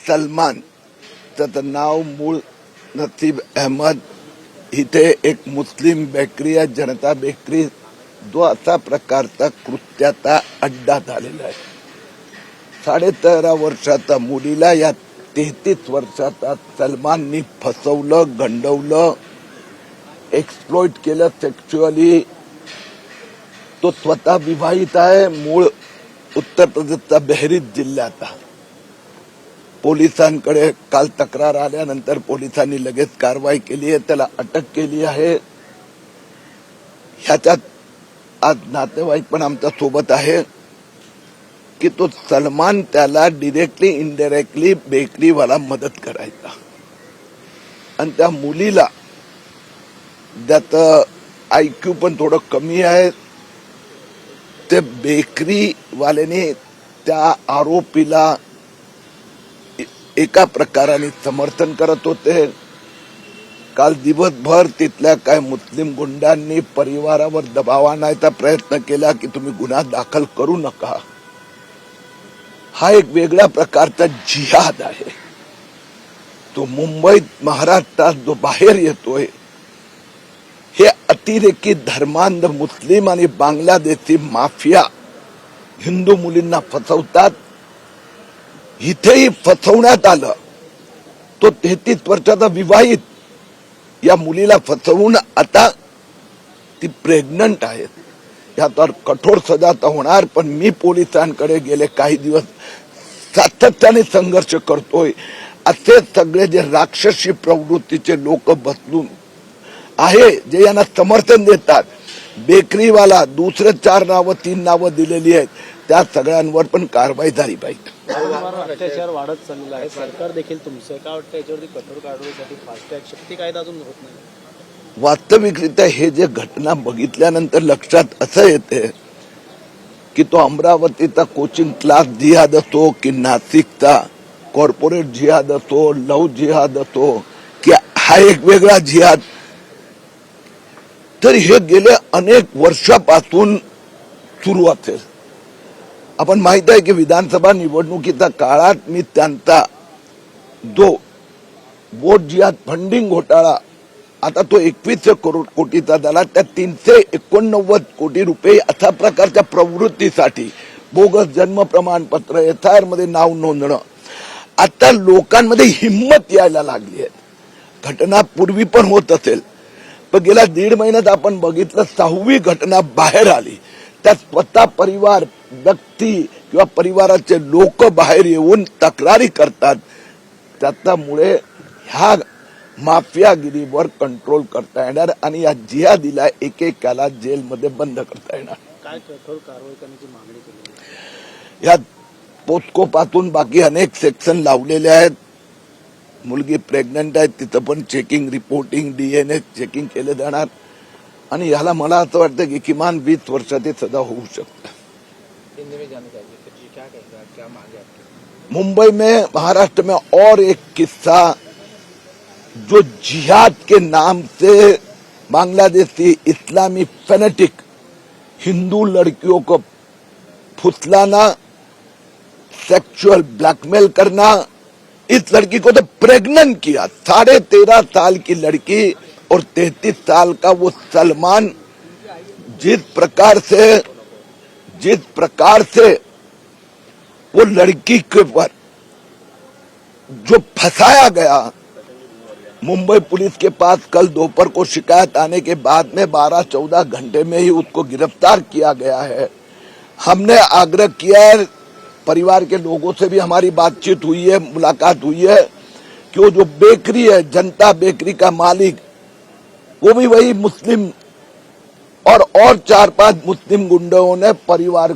सलमान त्याचं नाव मूळ नसीब अहमद, इथे एक मुस्लिम बेकरी आहे जनता बेकरी, जो असा प्रकारचा कृत्याचा अड्डा झालेला आहे. 13.5 वर्षाचा मुलीला या 33 वर्षाचा सलमाननी फसवलं, गंडवलं, एक्सप्लॉइट केलं सेक्शुअली. तो स्वतः विवाहित आहे, मूळ उत्तर प्रदेशचा बहरीत जिल्ह्याचा. पोलिसांकडे काल तक्रार आल्यानंतर पोलिसांनी लगेच कारवाई केली आहे, त्याला अटक केली आहे. ह्याच्यात आज नातेवाईक पण आमच्या सोबत आहे की तो सलमान त्याला डिरेक्टली इनडायरेक्टली बेकरीवाला मदत करायचा आणि त्या मुलीला त्याचं IQ पण थोडं कमी आहे. ते बेकरीवाल्याने त्या आरोपीला एका प्रकाराने समर्थन करत होते. काल दिवसभर तिथल्या काय मुस्लिम गुंडांनी परिवारावर दबाव आणायचा प्रयत्न केला की तुम्ही गुन्हा दाखल करू नका. हा एक वेगळ्या प्रकारचा जिहाद आहे. तो मुंबईत महाराष्ट्रात जो बाहेर येतोय, हे अतिरेकी धर्मांध मुस्लिम आणि बांगलादेशी माफिया हिंदू मुलींना फसवतात. इथेही फसवण्यात आलं. तो 33 वर्षाचा विवाहित या मुलीला फसवून आता ती प्रेग्नंट आहे. यावर कठोर सजा तर होणार, पण मी पोलिसांकडे गेले काही दिवस सातत्याने संघर्ष करतोय. असे सगळे जे राक्षसी प्रवृत्तीचे लोक बसलून आहे, जे यांना समर्थन देतात, बेकरीवाला, दुसरे 4 नावं 3 नावं दिलेली आहेत, त्या सगळ्यांवर पण कारवाई झाली पाहिजे. अत्याचार वाढत चाललेला आहे. सरकार देखील तुमचं काय वाटतं याच्यावरती कठोर कारवाईसाठी फास्ट ट्रॅक शक्ती कायदा अजून होत नाही? वास्तविकरित्या हे जे घटना बघितल्यानंतर लक्षात असं येते की तो अमरावतीचा कोचिंग क्लास जिहाद असो की नाशिकचा कॉर्पोरेट जिहाद असो, लव्ह जिहाद असो की हा एक वेगळा जिहाद, तर हे गेले अनेक वर्षापासून सुरू असेल. आपण माहित आहे की विधानसभा निवडणुकीच्या काळात मी त्यांचा जो वोट जिहाद फंडिंग घोटाळा, आता तो 2100 कोटीचा झाला, त्या 389 कोटी रुपये अशा प्रकारच्या प्रवृत्तीसाठी, बोगस जन्म प्रमाणपत्र, FIR मध्ये नाव नोंदणं, आता लोकांमध्ये हिंमत यायला लागली आहे. घटना पूर्वी पण होत असेल, पण गेल्या 1.5 महिन्यात आपण बघितलं 6वी घटना बाहेर आली. त्यात स्वतः परिवार, व्यक्ती किंवा परिवाराचे लोक बाहेर येऊन तक्रारी करतात. त्याच्यामुळे ह्या माफियागिरीवर कंट्रोल करता येणार आणि या जिहादीला एकेकाला जेलमध्ये बंद करता येणार. काय कठोर कारवाई करण्याची मागणी केली? यात पोस्को पासून बाकी अनेक सेक्शन लावलेले आहेत. मुलगी प्रेग्नंट आहे, तिथं पण चेकिंग, रिपोर्टिंग, DNA चेकिंग केले जाणार आणि ह्याला मला असं वाटतं की किमान 20 वर्षाची सजा होऊ शकते. मुंबई में, महाराष्ट्र में और एक किस्सा जो जिहाद के नाम से बांग्लादेशी इस्लामी फैनेटिक हिंदू लड़कियों को फुसलाना, सेक्सुअल ब्लैकमेल करना. इस लड़की को तो प्रेग्नेंट किया, 13.5 साल की लड़की और 33 साल का वो सलमान. जिस प्रकार से वो लड़की के ऊपर जो फंसाया गया, मुंबई पुलिस के पास कल दोपहर को शिकायत आने के बाद में 12-14 घंटे में ही उसको गिरफ्तार किया गया है. हमने आग्रह किया है, परिवार के लोगों से भी हमारी बातचीत हुई है, मुलाकात हुई है कि वो जो बेकरी है, जनता बेकरी का मालिक, वो भी वही मुस्लिम और 4-5 मुस्लिम गुंडों ने परिवार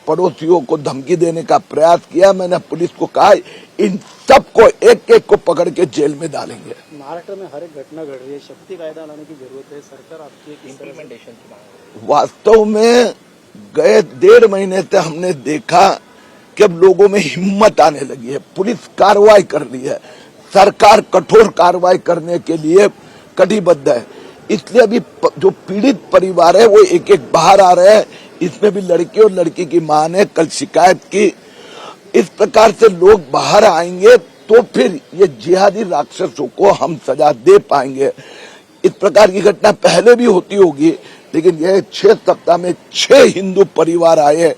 पड़ोसियों को धमकी देने का प्रयास किया. मैंने पुलिस को कहा इन सबको एक को पकड़ के जेल में डालेंगे. महाराष्ट्र में हर एक घटना घट रही है, शक्ति कायदा लाने की जरूरत है. सरकार आपकी एक इम्प्लीमेंटेशन की मांग है. वास्तव में गए 1.5 महीने से हमने देखा कि अब लोगों में हिम्मत आने लगी है. पुलिस कार्रवाई कर रही है, सरकार कठोर कार्रवाई करने के लिए कटिबद्ध है. इसलिए अभी जो पीड़ित परिवार है वो एक बाहर आ रहे हैं. इसमें भी लड़की और लड़की की मां ने कल शिकायत की. इस प्रकार से लोग बाहर आएंगे तो फिर ये जिहादी राक्षसों को हम सजा दे पाएंगे। इस प्रकार की घटना पहले भी होती होगी, लेकिन यह 6 सप्ताह में 6 हिंदू परिवार आए।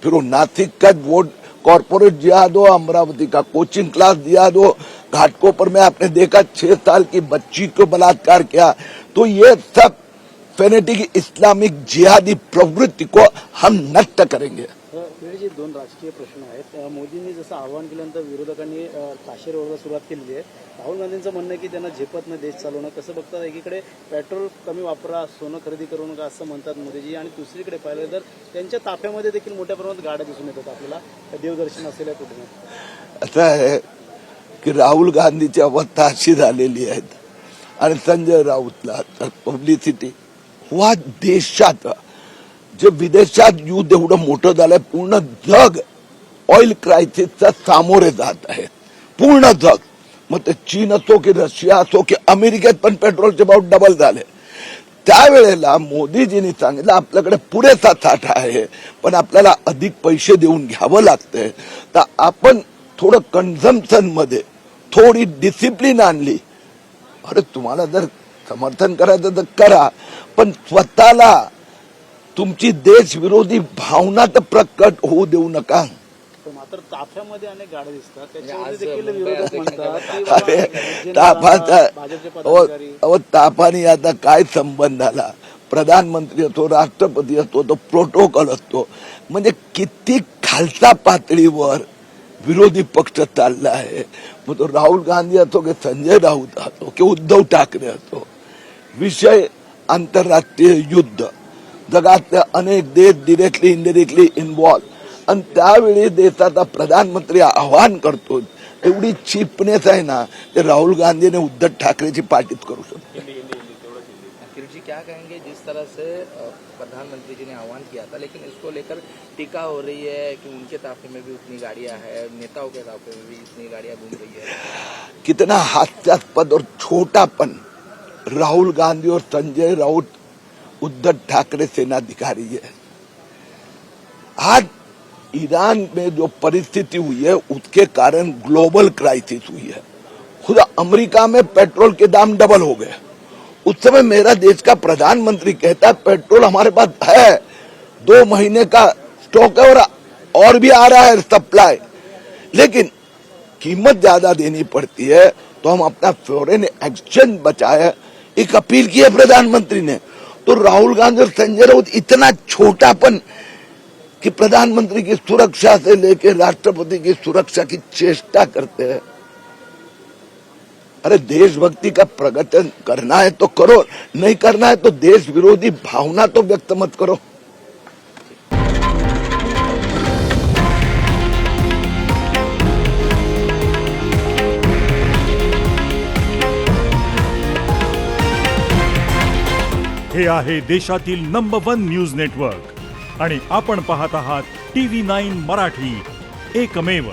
फिर वो नासिक का वोट कॉर्पोरेट जिहाद हो, अमरावती का कोचिंग क्लास जिहाद हो, घाटकोपर में आपने देखा 6 साल की बच्ची को बलात्कार किया। तो ये सब फेनेटिक इस्लामिक जिहादी प्रवृत्ति को हम नष्ट करेंगे। जी 2 राजकीय प्रश्न आहेत। मोदींनी जसं आवाहन केल्यानंतर विरोधकांनी ताशेर ओरडा सुरुवात केली आहे। राहुल गांधींचं म्हणणं आहे की त्यांना झेपत नाही देश चालवणं। कसं बघतात, एकीकडे पेट्रोल कमी वापरा, सोनं खरेदी करू नका असं म्हणतात मोदीजी, आणि दुसरीकडे पाहिलं तर त्यांच्या ताफ्यामध्ये देखील मोठ्या प्रमाणात गाड्या दिसून येतात आपल्याला, देवदर्शन असेल कुठे। असं आहे की राहुल गांधीची अवस्था अशी झालेली आहे आणि संजय राऊतला तर पब्लिसिटी वा देशात जे विदेशात युद्ध एवढं मोठं झालंय, पूर्ण जग ऑइल क्रायसिसचा सामोरे जात आहे, पूर्ण जग। मग ते चीन असो की रशिया असो की अमेरिकेत पण पेट्रोलचे भाव डबल झाले। त्यावेळेला मोदीजींनी सांगितलं आपल्याकडे पुरेसा साठा आहे, पण आपल्याला अधिक पैसे देऊन घ्यावं लागतंय, तर आपण थोडं कन्झम्पशन मध्ये थोडी डिसिप्लिन आणली। अरे तुम्हाला जर समर्थन करायचं तर करा, पण स्वतःला तुमची देशविरोधी भावना तर प्रकट होऊ देऊ नका। मात्र ताफ्यामध्ये अनेक गाड्या दिसतात, त्याच्यावर देखील विरोधक म्हणतात की अरे भाजपचे पदाधिकारी तापानी आता काय संबंध आला? प्रधानमंत्री असतो, राष्ट्रपती असतो, तो प्रोटोकॉल असतो। म्हणजे किती खालच्या पातळीवर विरोधी पक्ष चालला आहे। मग तो राहुल गांधी असो की संजय राऊत असो की उद्धव ठाकरे असो, विषय आंतरराष्ट्रीय युद्ध, जगातले अनेक देश डिरेक्टली इनडिरेक्टली इन्व्हॉल्व, आणि त्यावेळी देशाचा प्रधानमंत्री आवाहन करतो, एवढी चीपनेस आहे ना, ते राहुल गांधी ने उद्धव ठाकरेची पाठीत करू शकतो। किरीट जी क्या कहेंगे, जिस तरह से प्रधानमंत्री जी ने आह्वान किया था, लेकिन इसको लेकर टीका हो रही है कि उनके ताफे में भी उतनी गाड़ियां हैं, नेताओं के ताफे में भी इतनी गाड़ियां घूम रही है। कितना हास्यास्पद और छोटापन राहुल गांधी और संजय राउत उद्धव ठाकरे सेनाधिकारी है। आज ईरान में जो परिस्थिति हुई है उसके कारण ग्लोबल क्राइसिस हुई है। खुद अमेरिका में पेट्रोल के दाम डबल हो गए। उस समय मेरा देश का प्रधानमंत्री कहता है पेट्रोल हमारे पास है, 2 महीने का स्टॉक है और भी आ रहा है सप्लाई, लेकिन कीमत ज्यादा देनी पड़ती है, तो हम अपना फॉरेन एक्सचेंज बचाए, एक अपील की है प्रधानमंत्री ने। तो राहुल गांधी और संजय राउत इतना छोटापन कि प्रधानमंत्री की सुरक्षा से लेकर राष्ट्रपति की सुरक्षा की चेष्टा करते हैं। अरे देशभक्ति का प्रकटन करना है तो करो, नहीं करना है तो देश विरोधी भावना तो व्यक्त मत करो। हे आहे देशातील नंबर 1 न्यूज नेटवर्क आणि आपण पाहत आहात TV9 मराठी, एकमेव।